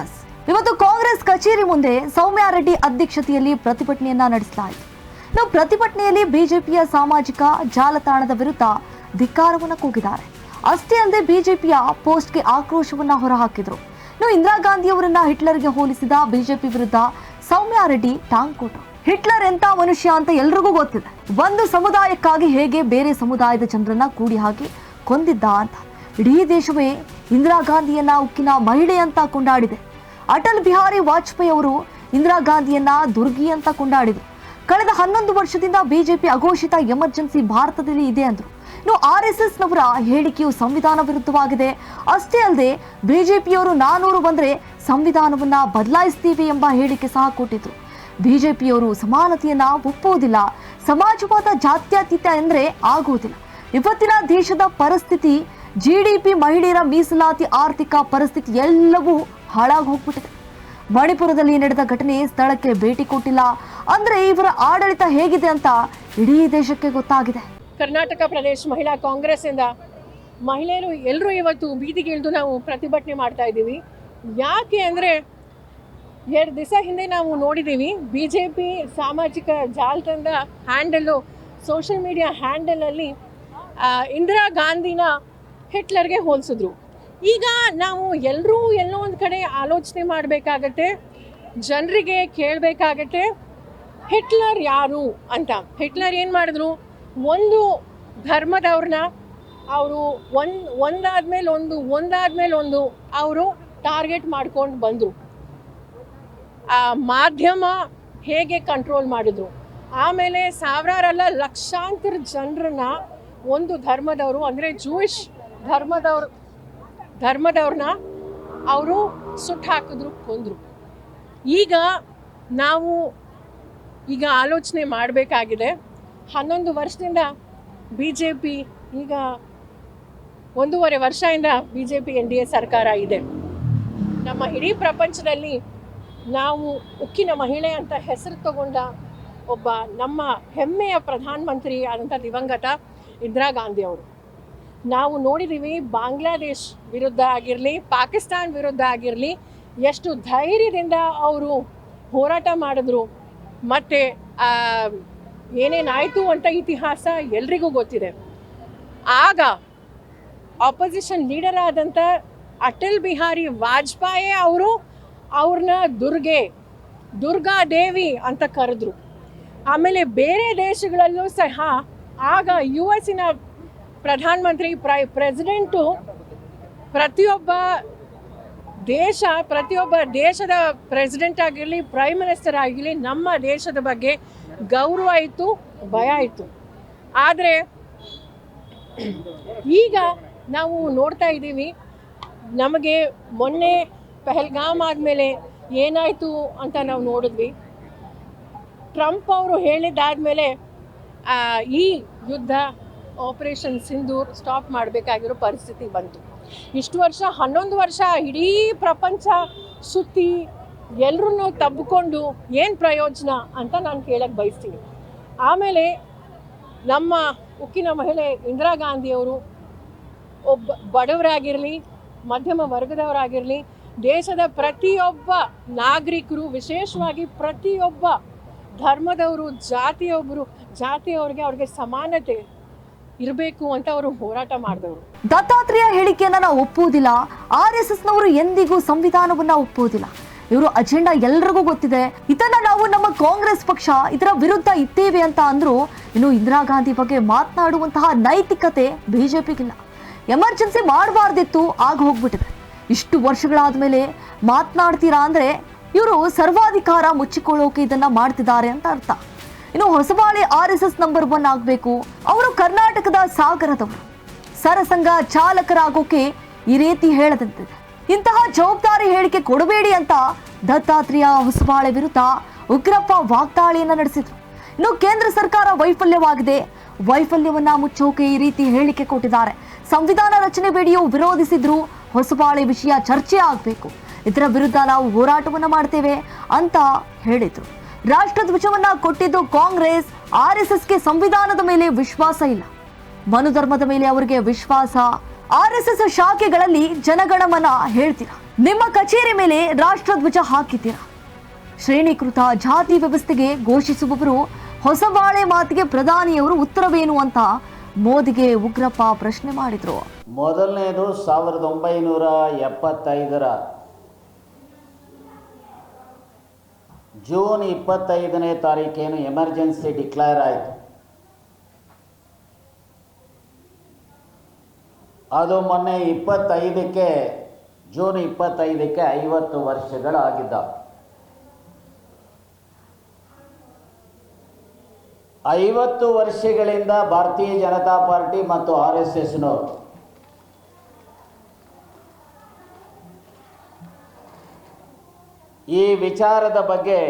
S, ಇವತ್ತು ಕಾಂಗ್ರೆಸ್ ಕಚೇರಿ ಮುಂದೆ ಸೌಮ್ಯಾ ರೆಡ್ಡಿ ಅಧ್ಯಕ್ಷತೆಯಲ್ಲಿ ಪ್ರತಿಭಟನೆಯನ್ನ ನಡೆಸಲಾಯಿತು. ಇನ್ನು ಪ್ರತಿಭಟನೆಯಲ್ಲಿ ಬಿಜೆಪಿಯ ಸಾಮಾಜಿಕ ಜಾಲತಾಣದ ವಿರುದ್ಧ ಧಿಕ್ಕಾರವನ್ನ ಕೂಗಿದ್ದಾರೆ. ಅಷ್ಟೇ ಅಲ್ಲದೆ ಬಿಜೆಪಿಯ ಪೋಸ್ಟ್ಗೆ ಆಕ್ರೋಶವನ್ನ ಹೊರಹಾಕಿದ್ರು. ಇನ್ನು ಇಂದಿರಾ ಗಾಂಧಿ ಅವರನ್ನ ಹಿಟ್ಲರ್ಗೆ ಹೋಲಿಸಿದ ಬಿಜೆಪಿ ವಿರುದ್ಧ ಸೌಮ್ಯಾ ರೆಡ್ಡಿ ಟಾಂಗ್ ಕೊಟ್ಟರು. ಹಿಟ್ಲರ್ ಎಂತ ಮನುಷ್ಯ ಅಂತ ಎಲ್ರಿಗೂ ಗೊತ್ತಿದೆ. ಒಂದು ಸಮುದಾಯಕ್ಕಾಗಿ ಹೇಗೆ ಬೇರೆ ಸಮುದಾಯದ ಜನರನ್ನ ಕೂಡಿ ಹಾಕಿ ಕೊಂದಿದ್ದ ಅಂತ ಇಡೀ ದೇಶವೇ ಇಂದಿರಾ ಗಾಂಧಿಯನ್ನ ಉಕ್ಕಿನ ಮಹಿಳೆ ಅಂತ ಕೊಂಡಾಡಿದೆ. ಅಟಲ್ ಬಿಹಾರಿ ವಾಜಪೇಯಿ ಅವರು ಇಂದಿರಾ ಗಾಂಧಿಯನ್ನ ದುರ್ಗಿ ಅಂತ ಕೊಂಡಾಡಿದರು. ಕಳೆದ 11 ವರ್ಷದಿಂದ ಬಿಜೆಪಿ ಅಘೋಷಿತ ಎಮರ್ಜೆನ್ಸಿ ಭಾರತದಲ್ಲಿ ಇದೆ ಅಂದ್ರು. ಇನ್ನು RSS ನವರ ಹೇಳಿಕೆಯು ಸಂವಿಧಾನ ವಿರುದ್ಧವಾಗಿದೆ. ಅಷ್ಟೇ ಅಲ್ಲದೆ ಬಿಜೆಪಿಯವರು 400 ಬಂದ್ರೆ ಸಂವಿಧಾನವನ್ನ ಬದಲಾಯಿಸ್ತೀವಿ ಎಂಬ ಹೇಳಿಕೆ ಸಹ ಕೊಟ್ಟಿದ್ರು. ಬಿಜೆಪಿಯವರು ಸಮಾನತೆಯನ್ನ ಒಪ್ಪುವುದಿಲ್ಲ, ಸಮಾಜವಾದ ಜಾತ್ಯತೀತ ಎಂದ್ರೆ ಆಗುವುದಿಲ್ಲ. ಇವತ್ತಿನ ದೇಶದ ಪರಿಸ್ಥಿತಿ, GDP, ಮಹಿಳೆಯರ ಮೀಸಲಾತಿ, ಆರ್ಥಿಕ ಪರಿಸ್ಥಿತಿ ಎಲ್ಲವೂ ಹಾಳಾಗಿ ಹೋಗ್ಬಿಟ್ಟಿದೆ. ಮಣಿಪುರದಲ್ಲಿ ನಡೆದ ಘಟನೆ ಸ್ಥಳಕ್ಕೆ ಭೇಟಿ ಕೊಟ್ಟಿಲ್ಲ ಅಂದ್ರೆ ಇವರ ಆಡಳಿತ ಹೇಗಿದೆ ಅಂತ ಇಡೀ ದೇಶಕ್ಕೆ ಗೊತ್ತಾಗಿದೆ. ಕರ್ನಾಟಕ ಪ್ರದೇಶ ಮಹಿಳಾ ಕಾಂಗ್ರೆಸ್ ಇಂದ ಮಹಿಳೆಯರು ಎಲ್ಲರೂ ಇವತ್ತು ಬೀದಿಗೆ ಇಳಿದು ನಾವು ಪ್ರತಿಭಟನೆ ಮಾಡ್ತಾ ಇದ್ದೀವಿ. ಯಾಕೆ ಅಂದರೆ 2 ದಿವಸ ಹಿಂದೆ ನಾವು ನೋಡಿದ್ದೀವಿ, BJP ಸಾಮಾಜಿಕ ಜಾಲತಾಣದ ಹ್ಯಾಂಡಲ್ಲು, ಸೋಷಿಯಲ್ ಮೀಡಿಯಾ ಹ್ಯಾಂಡಲಲ್ಲಿ ಇಂದಿರಾ ಗಾಂಧಿನ ಹಿಟ್ಲರ್ಗೆ ಹೋಲಿಸಿದ್ರು. ಈಗ ನಾವು ಎಲ್ಲರೂ ಎಲ್ಲೋ ಒಂದು ಕಡೆ ಆಲೋಚನೆ ಮಾಡಬೇಕಾಗತ್ತೆ, ಜನರಿಗೆ ಕೇಳಬೇಕಾಗತ್ತೆ ಹಿಟ್ಲರ್ ಯಾರು ಅಂತ. ಹಿಟ್ಲರ್ ಏನು ಮಾಡಿದ್ರು, ಒಂದು ಧರ್ಮದವ್ರನ್ನ ಅವರು ಒಂದಾದ್ಮೇಲೆ ಒಂದು ಅವರು ಟಾರ್ಗೆಟ್ ಮಾಡ್ಕೊಂಡು ಬಂದರು. ಮಾಧ್ಯಮ ಹೇಗೆ ಕಂಟ್ರೋಲ್ ಮಾಡಿದ್ರು, ಆಮೇಲೆ ಸಾವಿರಾರಲ್ಲ ಲಕ್ಷಾಂತರ ಜನರನ್ನ ಒಂದು ಧರ್ಮದವರು ಅಂದರೆ ಜೂಯಿಷ್ ಧರ್ಮದವ್ರನ್ನ ಅವರು ಸುಟ್ಟು ಹಾಕಿದ್ರು, ಕೊಂದರು. ನಾವು ಆಲೋಚನೆ ಮಾಡಬೇಕಾಗಿದೆ. 11 ವರ್ಷದಿಂದ BJP, ಈಗ 1.5 ವರ್ಷದಿಂದ BJP NDA ಸರ್ಕಾರ ಇದೆ. ನಮ್ಮ ಇಡೀ ಪ್ರಪಂಚದಲ್ಲಿ ನಾವು ಉಕ್ಕಿನ ಮಹಿಳೆ ಅಂತ ಹೆಸರು ತಗೊಂಡ ಒಬ್ಬ ನಮ್ಮ ಹೆಮ್ಮೆಯ ಪ್ರಧಾನಮಂತ್ರಿ ಆದಂಥ ದಿವಂಗತ ಇಂದಿರಾ ಗಾಂಧಿ ಅವರು. ನಾವು ನೋಡಿದ್ದೀವಿ, ಬಾಂಗ್ಲಾದೇಶ್ ವಿರುದ್ಧ ಆಗಿರಲಿ, ಪಾಕಿಸ್ತಾನ್ ವಿರುದ್ಧ ಆಗಿರಲಿ, ಎಷ್ಟು ಧೈರ್ಯದಿಂದ ಅವರು ಹೋರಾಟ ಮಾಡಿದ್ರು. ಮತ್ತು ಏನೇನಾಯಿತು ಅಂತ ಇತಿಹಾಸ ಎಲ್ರಿಗೂ ಗೊತ್ತಿದೆ. ಆಗ ಆಪೋಸಿಷನ್ ಲೀಡರ್ ಆದಂಥ ಅಟಲ್ ಬಿಹಾರಿ ವಾಜಪೇಯಿ ಅವರು ಅವ್ರನ್ನ ದುರ್ಗಾದೇವಿ ಅಂತ ಕರೆದ್ರು. ಆಮೇಲೆ ಬೇರೆ ದೇಶಗಳಲ್ಲೂ ಸಹ ಆಗ US ಪ್ರಧಾನಮಂತ್ರಿ ಪ್ರೆಸಿಡೆಂಟು ಪ್ರತಿಯೊಬ್ಬ ದೇಶದ ಪ್ರೆಸಿಡೆಂಟ್ ಆಗಿರಲಿ, ಪ್ರೈಮ್ ಮಿನಿಸ್ಟರ್ ಆಗಿರಲಿ, ನಮ್ಮ ದೇಶದ ಬಗ್ಗೆ ಗೌರವ ಇತ್ತು, ಭಯ ಇತ್ತು. ಆದರೆ ಈಗ ನಾವು ನೋಡ್ತಾ ಇದ್ದೀವಿ, ನಮಗೆ ಮೊನ್ನೆ ಪಹಲ್ಗಾಮ್ ಆದಮೇಲೆ ಏನಾಯಿತು ಅಂತ ನಾವು ನೋಡಿದ್ವಿ. ಟ್ರಂಪ್ ಅವರು ಹೇಳಿದ್ದಾದಮೇಲೆ ಈ ಯುದ್ಧ ಆಪರೇಷನ್ ಸಿಂಧೂರ್ ಸ್ಟಾಪ್ ಮಾಡಬೇಕಾಗಿರೋ ಪರಿಸ್ಥಿತಿ ಬಂತು. ಇಷ್ಟು ವರ್ಷ 11 ವರ್ಷ ಇಡೀ ಪ್ರಪಂಚ ಸುತ್ತಿ ಎಲ್ಲರನ್ನೂ ತಬ್ಬಿಕೊಂಡು ಏನು ಪ್ರಯೋಜನ ಅಂತ ನಾನು ಕೇಳಕ್ಕೆ ಬಯಸ್ತೀನಿ. ಆಮೇಲೆ ನಮ್ಮ ಉಕ್ಕಿನ ಮಹಿಳೆ ಇಂದಿರಾ ಗಾಂಧಿಯವರು ಒಬ್ಬ ಬಡವರಾಗಿರಲಿ, ಮಧ್ಯಮ ವರ್ಗದವರಾಗಿರಲಿ, ದೇಶದ ಪ್ರತಿಯೊಬ್ಬ ನಾಗರಿಕರು, ವಿಶೇಷವಾಗಿ ಪ್ರತಿಯೊಬ್ಬ ಧರ್ಮದವರು, ಜಾತಿಯವ್ರಿಗೆ ಸಮಾನತೆ ಇರಬೇಕು ಅಂತ ಅವರು ಹೋರಾಟ ಮಾಡಿದವರು. ದತ್ತಾತ್ರೇಯ ಹೇಳಿಕೆಯನ್ನ ನಾವು ಒಪ್ಪುವುದಿಲ್ಲ, RSS ನವರು ಎಂದಿಗೂ ಸಂವಿಧಾನವನ್ನ ಒಪ್ಪುವುದಿಲ್ಲ. ಇವರು ಅಜೆಂಡಾ ಎಲ್ರಿಗೂ ಗೊತ್ತಿದೆ. ಇದನ್ನ ನಾವು ನಮ್ಮ ಕಾಂಗ್ರೆಸ್ ಪಕ್ಷ ಇದರ ವಿರುದ್ಧ ಇದ್ದೇವೆ ಅಂತ ಅಂದ್ರು. ಇನ್ನು ಇಂದಿರಾ ಗಾಂಧಿ ಬಗ್ಗೆ ಮಾತನಾಡುವಂತಹ ನೈತಿಕತೆ ಬಿಜೆಪಿಗಿಲ್ಲ. ಎಮರ್ಜೆನ್ಸಿ ಮಾಡಬಾರ್ದಿತ್ತು, ಆಗ ಹೋಗ್ಬಿಟ್ಟಿದೆ. ಇಷ್ಟು ವರ್ಷಗಳಾದ ಮೇಲೆ ಮಾತನಾಡ್ತೀರಾ ಅಂದ್ರೆ ಇವರು ಸರ್ವಾಧಿಕಾರ ಮುಚ್ಚಿಕೊಳ್ಳೋಕೆ ಇದನ್ನ ಮಾಡ್ತಿದ್ದಾರೆ ಅಂತ ಅರ್ಥ. ಇನ್ನು ಹೊಸಬಾಳೆ RSS ನಂಬರ್ 1 ಆಗಬೇಕು. ಅವರು ಕರ್ನಾಟಕದ ಸಾಗರದವರು. ಸರಸಂಘ ಚಾಲಕರಾಗೋಕೆ ಈ ರೀತಿ ಹೇಳದಂತಿದೆ. ಇಂತಹ ಜವಾಬ್ದಾರಿ ಹೇಳಿಕೆ ಕೊಡಬೇಡಿ ಅಂತ ದತ್ತಾತ್ರೇಯ ಹೊಸಬಾಳೆ ವಿರುದ್ಧ ಉಗ್ರಪ್ಪ ವಾಗ್ದಾಳಿಯನ್ನ ನಡೆಸಿದ್ರು. ಇನ್ನು ಕೇಂದ್ರ ಸರ್ಕಾರ ವೈಫಲ್ಯವನ್ನ ಮುಚ್ಚೋಕೆ ಈ ರೀತಿ ಹೇಳಿಕೆ ಕೊಟ್ಟಿದ್ದಾರೆ. ಸಂವಿಧಾನ ರಚನೆ ವೇಳೆಯೂ ವಿರೋಧಿಸಿದ್ರು. ಹೊಸಬಾಳೆ ವಿಷಯ ಚರ್ಚೆ ಆಗಬೇಕು, ಇದರ ವಿರುದ್ಧ ನಾವು ಹೋರಾಟವನ್ನ ಮಾಡ್ತೇವೆ ಅಂತ ಹೇಳಿದ್ರು. ರಾಷ್ಟ್ರಧ್ವಜವನ್ನ ಕೊಟ್ಟಿದ್ದು ಕಾಂಗ್ರೆಸ್. RSSಗೆ ಸಂವಿಧಾನದ ಮೇಲೆ ವಿಶ್ವಾಸ ಇಲ್ಲ, ಮನುಧರ್ಮದ ಮೇಲೆ ಅವರಿಗೆ ವಿಶ್ವಾಸ. RSS ಶಾಖೆಗಳಲ್ಲಿ ಜನಗಣಮನ ಹೇಳ್ತೀರಾ, ನಿಮ್ಮ ಕಚೇರಿ ಮೇಲೆ ರಾಷ್ಟ್ರಧ್ವಜ ಹಾಕಿದ್ದೀರಾ? ಶ್ರೇಣೀಕೃತ ಜಾತಿ ವ್ಯವಸ್ಥೆಗೆ ಘೋಷಿಸುವವರು ಹೊಸಬಾಳೆ ಮಾತಿಗೆ ಪ್ರಧಾನಿಯವರು ಉತ್ತರವೇನು ಅಂತ ಮೋದಿಗೆ ಉಗ್ರಪ್ಪ ಪ್ರಶ್ನೆ ಮಾಡಿದ್ರು. ಮೊದಲನೇದು 1975ರ ಜೂನ್ 25ನೇ ತಾರೀಕೇನು ಎಮರ್ಜೆನ್ಸಿ ಡಿಕ್ಲೇರ್ ಆಯಿತು. ಅದು ಮೊನ್ನೆ 25ಕ್ಕೆ ಜೂನ್ 25ಕ್ಕೆ 50 ವರ್ಷಗಳಾಗಿದ್ದಾವೆ. 50 ವರ್ಷಗಳಿಂದ ಭಾರತೀಯ ಜನತಾ ಪಾರ್ಟಿ ಮತ್ತು RSSನವರು ಈ ವಿಚಾರದ ಬಗ್ಗೆ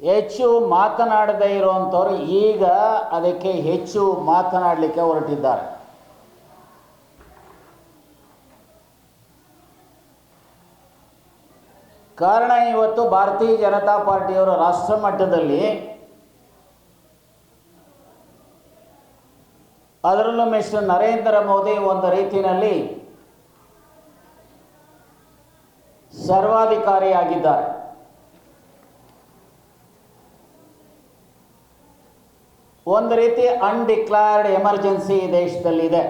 ಹೆಚ್ಚು ಮಾತನಾಡದೇ ಇರುವಂಥವ್ರು ಈಗ ಅದಕ್ಕೆ ಹೆಚ್ಚು ಮಾತನಾಡಲಿಕ್ಕೆ ಹೊರಟಿದ್ದಾರೆ. ಕಾರಣ ಇವತ್ತು ಭಾರತೀಯ ಜನತಾ ಪಾರ್ಟಿಯವರು ರಾಷ್ಟ್ರ ಮಟ್ಟದಲ್ಲಿ, ಅದರಲ್ಲೂ ಮಿಸ್ಟರ್ ನರೇಂದ್ರ ಮೋದಿ ಒಂದು ರೀತಿಯಲ್ಲಿ ಸರ್ವಾಧಿಕಾರಿಯಾಗಿದ್ದಾರೆ. ಒಂದು ರೀತಿ ಅನ್ಡಿಕ್ಲೇರ್ಡ್ ಎಮರ್ಜೆನ್ಸಿ ಈ ದೇಶದಲ್ಲಿದೆ.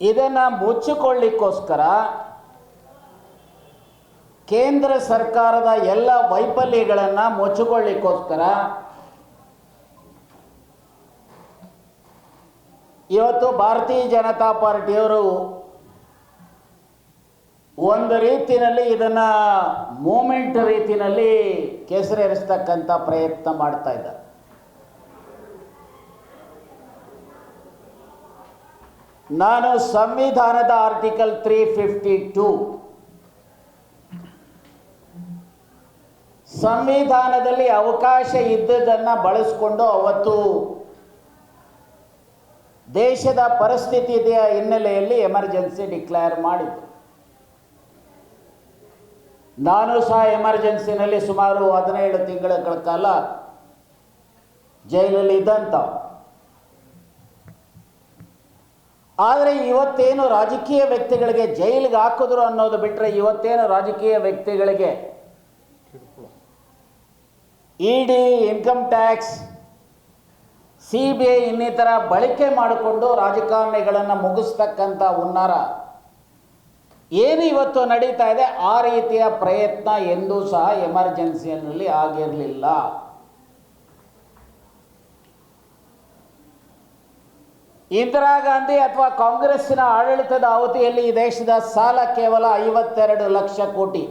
ಇದನ್ನು ಮುಚ್ಚಿಕೊಳ್ಳಿಕ್ಕೋಸ್ಕರ ಕೇಂದ್ರ ಸರ್ಕಾರದ ಎಲ್ಲ ವೈಫಲ್ಯಗಳನ್ನು ಮುಚ್ಚಿಕೊಳ್ಳಿಕ್ಕೋಸ್ಕರ ಇವತ್ತು ಭಾರತೀಯ ಜನತಾ ಪಾರ್ಟಿಯವರು ಒಂದು ರೀತಿಯಲ್ಲಿ ಇದನ್ನು ಮೂಮೆಂಟ್ ರೀತಿಯಲ್ಲಿ ಕೆಸರೇರಿಸ್ತಕ್ಕಂಥ ಪ್ರಯತ್ನ ಮಾಡ್ತಾ ಇದ್ದಾರೆ. ನಾನು ಸಂವಿಧಾನದ ಆರ್ಟಿಕಲ್ 352 ಸಂವಿಧಾನದಲ್ಲಿ ಅವಕಾಶ ಇದ್ದದನ್ನು ಬಳಸಿಕೊಂಡು ಅವತ್ತು ದೇಶದ ಪರಿಸ್ಥಿತಿಯ ಹಿನ್ನೆಲೆಯಲ್ಲಿ ಎಮರ್ಜೆನ್ಸಿ ಡಿಕ್ಲೇರ್ ಮಾಡಿದ್ದು. ನಾನು ಸಹ ಎಮರ್ಜೆನ್ಸಿನಲ್ಲಿ ಸುಮಾರು 17 ತಿಂಗಳ ಕಾಲ ಜೈಲಲ್ಲಿ ಇದ್ದಂಥ. ಆದರೆ ಇವತ್ತೇನು ರಾಜಕೀಯ ವ್ಯಕ್ತಿಗಳಿಗೆ ಜೈಲಿಗೆ ಹಾಕಿದ್ರು ಅನ್ನೋದು ಬಿಟ್ಟರೆ, ಇವತ್ತೇನು ರಾಜಕೀಯ ವ್ಯಕ್ತಿಗಳಿಗೆ ED, ಇನ್ಕಮ್ ಟ್ಯಾಕ್ಸ್, CBI ಇನ್ನಿತರ ಬಳಕೆ ಮಾಡಿಕೊಂಡು ರಾಜಕಾರಣಿಗಳನ್ನು ಮುಗಿಸ್ತಕ್ಕಂಥ ಹುನ್ನಾರ ಏನು ಇವತ್ತು ನಡೀತಾ ಇದೆ, ಆ ರೀತಿಯ ಪ್ರಯತ್ನ ಎಂದೂ ಸಹ ಎಮರ್ಜೆನ್ಸಿಯಲ್ಲಿ ಆಗಿರಲಿಲ್ಲ. ಇಂದಿರಾ ಗಾಂಧಿ ಅಥವಾ ಕಾಂಗ್ರೆಸ್ಸಿನ ಆಡಳಿತದ ಅವಧಿಯಲ್ಲಿ ಈ ದೇಶದ ಸಾಲ ಕೇವಲ 52 ಲಕ್ಷ ಕೋಟಿ.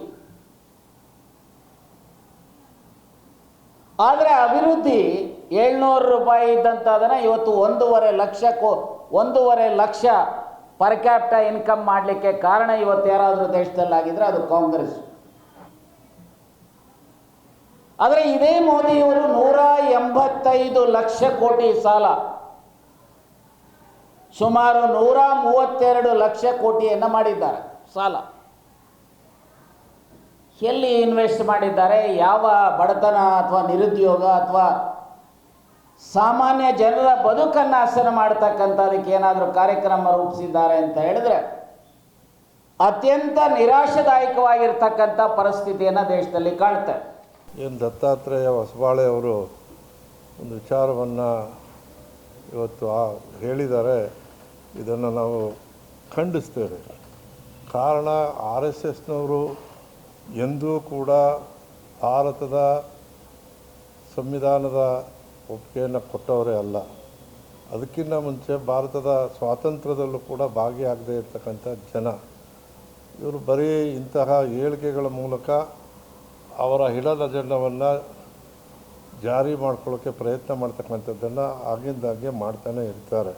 ಆದರೆ ಅಭಿವೃದ್ಧಿ 700 ರೂಪಾಯಿ ಇದ್ದಂಥದನ್ನು ಇವತ್ತು 1.5 ಲಕ್ಷ ಪರ್ ಕ್ಯಾಪಿಟ ಇನ್ಕಮ್ ಮಾಡಲಿಕ್ಕೆ ಕಾರಣ ಇವತ್ತು ಯಾರಾದರೂ ದೇಶದಲ್ಲಾಗಿದ್ರೆ ಅದು ಕಾಂಗ್ರೆಸ್. ಆದರೆ ಇದೇ ಮೋದಿಯವರು 185 ಲಕ್ಷ ಕೋಟಿ ಸಾಲ, ಸುಮಾರು 132 ಲಕ್ಷ ಕೋಟಿಯನ್ನು ಮಾಡಿದ್ದಾರೆ ಸಾಲ. ಎಲ್ಲಿ ಇನ್ವೆಸ್ಟ್ ಮಾಡಿದ್ದಾರೆ? ಯಾವ ಬಡತನ ಅಥವಾ ನಿರುದ್ಯೋಗ ಅಥವಾ ಸಾಮಾನ್ಯ ಜನರ ಬದುಕನ್ನು ಹಸನ ಮಾಡ್ತಕ್ಕಂಥದಕ್ಕೆ ಏನಾದರೂ ಕಾರ್ಯಕ್ರಮ ರೂಪಿಸಿದ್ದಾರೆ ಅಂತ ಹೇಳಿದ್ರೆ ಅತ್ಯಂತ ನಿರಾಶಾದಾಯಕವಾಗಿರ್ತಕ್ಕಂಥ ಪರಿಸ್ಥಿತಿಯನ್ನು ದೇಶದಲ್ಲಿ ಕಾಣ್ತಾರೆ. ಏನು ದತ್ತಾತ್ರೇಯ ಹೊಸಬಾಳೆ ಅವರು ಒಂದು ವಿಚಾರವನ್ನು ಇವತ್ತು ಹೇಳಿದ್ದಾರೆ, ಇದನ್ನು ನಾವು ಖಂಡಿಸ್ತೇವೆ. ಕಾರಣ RSSನವರು ಎಂದೂ ಕೂಡ ಭಾರತದ ಸಂವಿಧಾನದ ಒಪ್ಪಿಗೆಯನ್ನು ಕೊಟ್ಟವರೇ ಅಲ್ಲ. ಅದಕ್ಕಿಂತ ಮುಂಚೆ ಭಾರತದ ಸ್ವಾತಂತ್ರ್ಯದಲ್ಲೂ ಕೂಡ ಭಾಗಿಯಾಗದೇ ಇರತಕ್ಕಂಥ ಜನ ಇವರು ಬರೀ ಇಂತಹ ಹೇಳಿಕೆಗಳ ಮೂಲಕ ಅವರ ಹಿಡನ್ ಅಜೆಂಡವನ್ನು ಜಾರಿ ಮಾಡ್ಕೊಳ್ಳೋಕ್ಕೆ ಪ್ರಯತ್ನ ಮಾಡ್ತಕ್ಕಂಥದ್ದನ್ನು ಆಗಿಂದಾಗೆ ಮಾಡ್ತಾನೆ ಇರ್ತಾರೆ.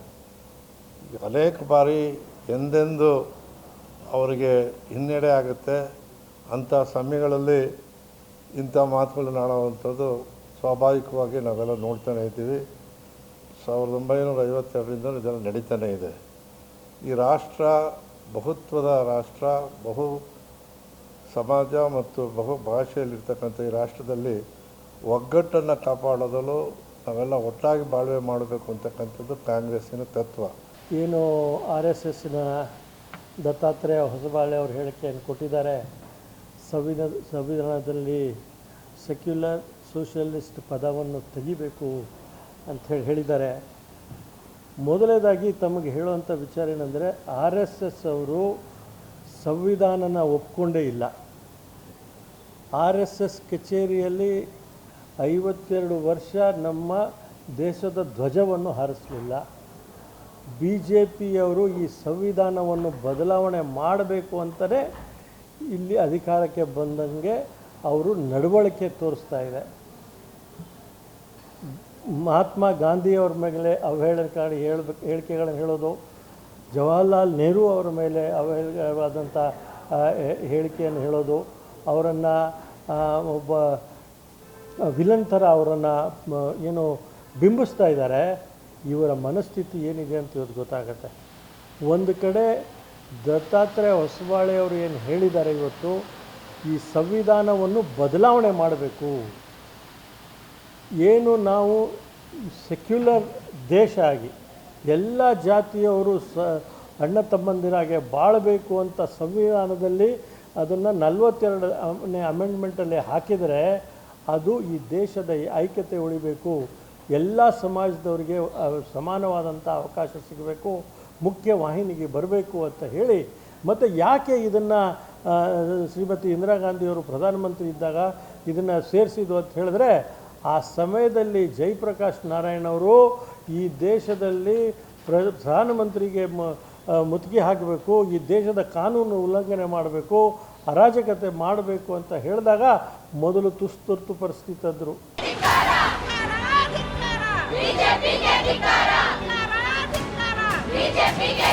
ಅನೇಕ ಬಾರಿ ಎಂದೆಂದು ಅವರಿಗೆ ಹಿನ್ನಡೆ ಆಗುತ್ತೆ, ಅಂಥ ಸಮಯಗಳಲ್ಲಿ ಇಂಥ ಮಾತುಗಳನ್ನು ಆಡುವಂಥದ್ದು ಸ್ವಾಭಾವಿಕವಾಗಿ ನಾವೆಲ್ಲ ನೋಡ್ತಾನೆ ಇದ್ದೀವಿ. 1952ರಿಂದ ಇದೆಲ್ಲ ನಡೀತಾನೆ ಇದೆ. ಈ ರಾಷ್ಟ್ರ ಬಹುತ್ವದ ರಾಷ್ಟ್ರ, ಬಹು ಸಮಾಜ ಮತ್ತು ಬಹು ಭಾಷೆಯಲ್ಲಿರ್ತಕ್ಕಂಥ ಈ ರಾಷ್ಟ್ರದಲ್ಲಿ ಒಗ್ಗಟ್ಟನ್ನು ಕಾಪಾಡೋದಲು ನಾವೆಲ್ಲ ಒಟ್ಟಾಗಿ ಬಾಳ್ವೆ ಮಾಡಬೇಕು ಅಂತಕ್ಕಂಥದ್ದು ಕಾಂಗ್ರೆಸ್ಸಿನ ತತ್ವ. ಏನು RSSನ ದತ್ತಾತ್ರೇಯ ಹೊಸಬಾಳೆ ಅವರು ಹೇಳಿಕೆಯನ್ನು ಕೊಟ್ಟಿದ್ದಾರೆ, ಸಂವಿಧಾನದಲ್ಲಿ ಸೆಕ್ಯುಲರ್ ಸೋಷಿಯಲಿಸ್ಟ್ ಪದವನ್ನು ತೆಗಿಬೇಕು ಅಂಥೇಳಿ ಹೇಳಿದ್ದಾರೆ. ಮೊದಲನೇದಾಗಿ ತಮಗೆ ಹೇಳುವಂಥ ವಿಚಾರ ಏನಂದರೆ, RSS ಅವರು ಸಂವಿಧಾನನ ಒಪ್ಕೊಂಡೇ ಇಲ್ಲ. RSS ಕಚೇರಿಯಲ್ಲಿ 52 ವರ್ಷ ನಮ್ಮ ದೇಶದ ಧ್ವಜವನ್ನು ಹಾರಿಸಲಿಲ್ಲ. BJPಯವರು ಈ ಸಂವಿಧಾನವನ್ನು ಬದಲಾವಣೆ ಮಾಡಬೇಕು ಅಂತಲೇ ಇಲ್ಲಿ ಅಧಿಕಾರಕ್ಕೆ ಬಂದಂಗೆ ಅವರು ನಡವಳಿಕೆ ತೋರಿಸ್ತಾ ಇದೆ. ಮಹಾತ್ಮ ಗಾಂಧಿಯವ್ರ ಮೇಲೆ ಅವಹೇಳನಕಾರಿ ಹೇಳಿಕೆಗಳನ್ನು ಹೇಳೋದು, ಜವಾಹರ್ಲಾಲ್ ನೆಹರು ಅವರ ಮೇಲೆ ಅವಹೇಳನವಾದಂಥ ಹೇಳಿಕೆಯನ್ನು ಹೇಳೋದು, ಅವರನ್ನು ಒಬ್ಬ ವಿಲನ್ ಥರ ಅವರನ್ನು ಏನು ಬಿಂಬಿಸ್ತಾ ಇದ್ದಾರೆ. ಇವರ ಮನಸ್ಥಿತಿ ಏನಿದೆ ಅಂತ ಇವತ್ತು ಗೊತ್ತಾಗುತ್ತೆ. ಒಂದು ಕಡೆ ದತ್ತಾತ್ರೇಯ ಹೊಸಬಾಳೆಯವರು ಏನು ಹೇಳಿದ್ದಾರೆ, ಇವತ್ತು ಈ ಸಂವಿಧಾನವನ್ನು ಬದಲಾವಣೆ ಮಾಡಬೇಕು, ಏನು ನಾವು ಸೆಕ್ಯುಲರ್ ದೇಶ ಆಗಿ ಎಲ್ಲ ಜಾತಿಯವರು ಅಣ್ಣ ತಮ್ಮಂದಿರಾಗೆ ಬಾಳಬೇಕು ಅಂತ ಸಂವಿಧಾನದಲ್ಲಿ ಅದನ್ನು 42ನೇ ಅಮೆಂಡ್ಮೆಂಟಲ್ಲಿ ಹಾಕಿದರೆ ಅದು ಈ ದೇಶದ ಐಕ್ಯತೆ ಉಳಿಬೇಕು, ಎಲ್ಲ ಸಮಾಜದವರಿಗೆ ಸಮಾನವಾದಂಥ ಅವಕಾಶ ಸಿಗಬೇಕು, ಮುಖ್ಯ ವಾಹಿನಿಗೆ ಬರಬೇಕು ಅಂತ ಹೇಳಿ, ಮತ್ತು ಯಾಕೆ ಇದನ್ನು ಶ್ರೀಮತಿ ಇಂದಿರಾ ಗಾಂಧಿಯವರು ಪ್ರಧಾನಮಂತ್ರಿ ಇದ್ದಾಗ ಇದನ್ನು ಸೇರಿಸಿದ್ದು ಅಂತ ಹೇಳಿದ್ರೆ, ಆ ಸಮಯದಲ್ಲಿ ಜಯಪ್ರಕಾಶ್ ನಾರಾಯಣ್ ಅವರು ಈ ದೇಶದಲ್ಲಿ ಪ್ರಧಾನಮಂತ್ರಿಗೆ ಮುತ್ತಿಗೆ ಹಾಕಬೇಕು, ಈ ದೇಶದ ಕಾನೂನು ಉಲ್ಲಂಘನೆ ಮಾಡಬೇಕು, ಅರಾಜಕತೆ ಮಾಡಬೇಕು ಅಂತ ಹೇಳಿದಾಗ ಮೊದಲು ತುರ್ತು ಪರಿಸ್ಥಿತಿ ತಂದರು. ಬಿಜೆಪಿಗೆ